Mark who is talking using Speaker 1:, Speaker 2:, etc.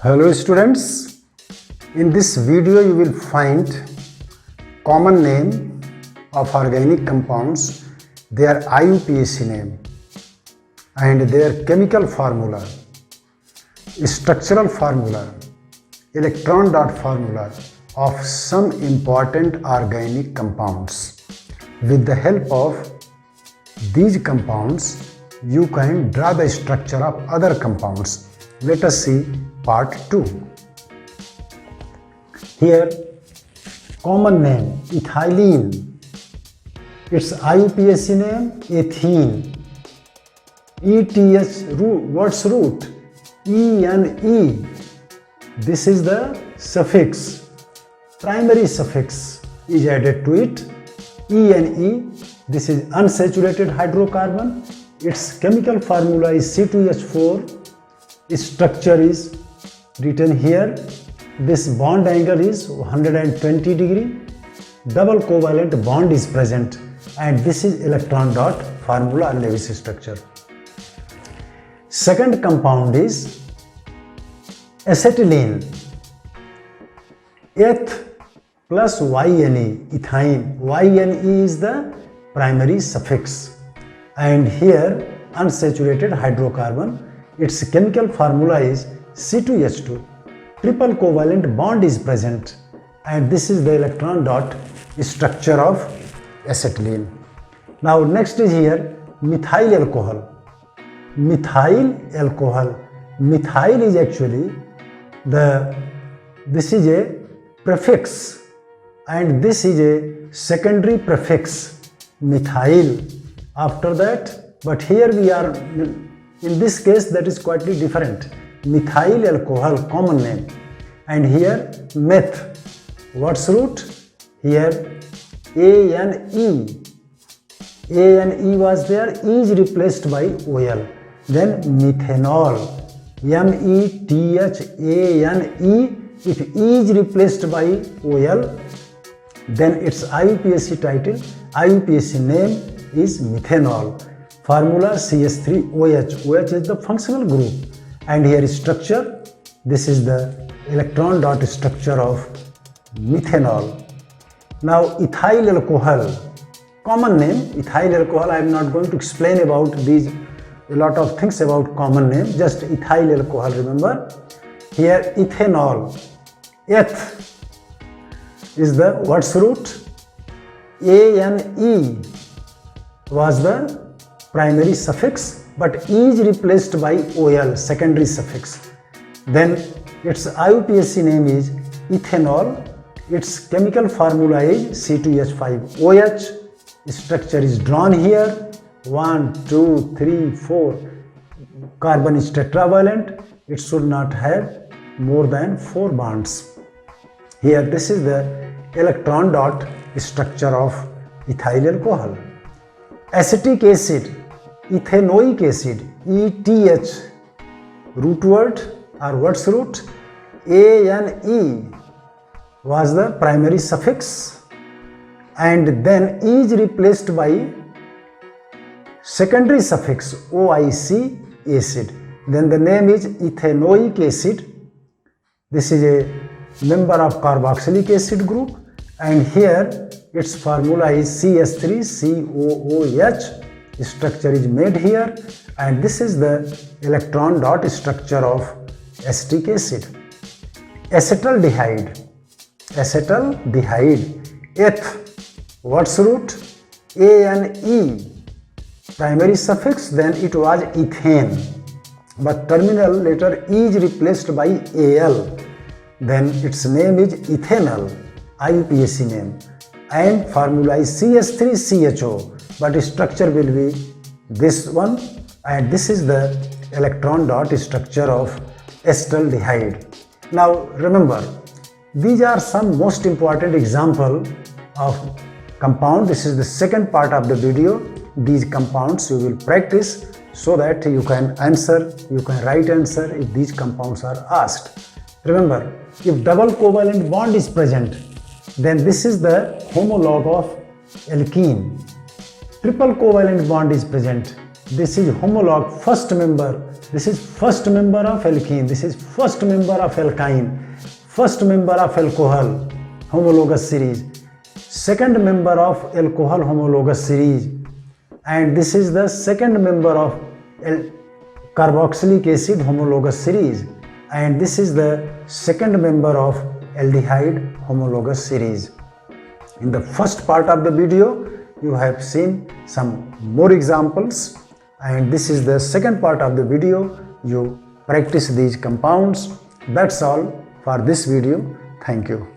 Speaker 1: Hello students, in this video you will find common name of organic compounds, their IUPAC name and their chemical formula, structural formula, electron dot formula of some important organic compounds. With the help of these compounds, you can draw the structure of other compounds. Let us see part 2. Here, common name ethylene. Its IUPAC name ethene. ETH root, what's root? ENE. This is the suffix. Primary suffix is added to it. ENE. This is unsaturated hydrocarbon. Its chemical formula is C2H4. Its structure is written here. This bond angle is 120 degree. Double covalent bond is present, and this is electron dot formula or Lewis structure. Second compound is acetylene. Eth plus YNE, ethine. YNE is the primary suffix, and here unsaturated hydrocarbon. Its chemical formula is C2H2. Triple covalent bond is present, and this is the electron dot structure of acetylene. Now next is here methyl alcohol. Methyl alcohol. Methyl is actually this is a prefix, and this is a secondary prefix, methyl. After that, but here we are in this case that is quite different. Methyl alcohol, common name, and here meth. What's root? Here ANE. ANE was there, is replaced by OL. Then methanol. METHANE. If E is replaced by OL, then its IUPAC title, IUPAC name is methanol. Formula CH3OH. OH is the functional group, and here is structure. This is the electron dot structure of methanol. Now ethyl alcohol, common name ethyl alcohol. I am not going to explain about these a lot of things about common name, just ethyl alcohol. Remember here ethanol. Eth is the what's root? ANE was the primary suffix, but E is replaced by OL, secondary suffix. Then its IUPAC name is ethanol. Its chemical formula is C2H5OH. Structure is drawn here. 1, 2, 3, 4. Carbon is tetravalent. It should not have more than 4 bonds. Here, this is the electron dot structure of ethyl alcohol. Acetic acid, ethanoic acid, ETH, root word or what's root? ANE was the primary suffix, and then E is replaced by secondary suffix OIC acid. Then the name is ethanoic acid. This is a member of carboxylic acid group, and here its formula is CH3COOH. Structure is made here, and this is the electron dot structure of acetic acid. Acetaldehyde. Acetaldehyde. Eth, what's root? ANE. Primary suffix, then it was ethane, but terminal letter E is replaced by AL. Then its name is ethanol, IUPAC name, and formula is CH3CHO, but structure will be this one, and this is the electron dot structure of acetaldehyde. Now remember, these are some most important example of compound. This is the second part of the video. These compounds you will practice so that you can answer, you can write answer if these compounds are asked. Remember, if double covalent bond is present, then this is the homologue of alkene. Triple covalent bond is present. This is homologue first member This is first member of alkene. This is first member of alkyne. First member of alcohol homologous series. Second member of alcohol homologous series. And this is the second member of carboxylic acid homologous series. And this is the second member of aldehyde homologous series. In the first part of the video, you have seen some more examples, and this is the second part of the video. You practice these compounds. That's all for this video. Thank you.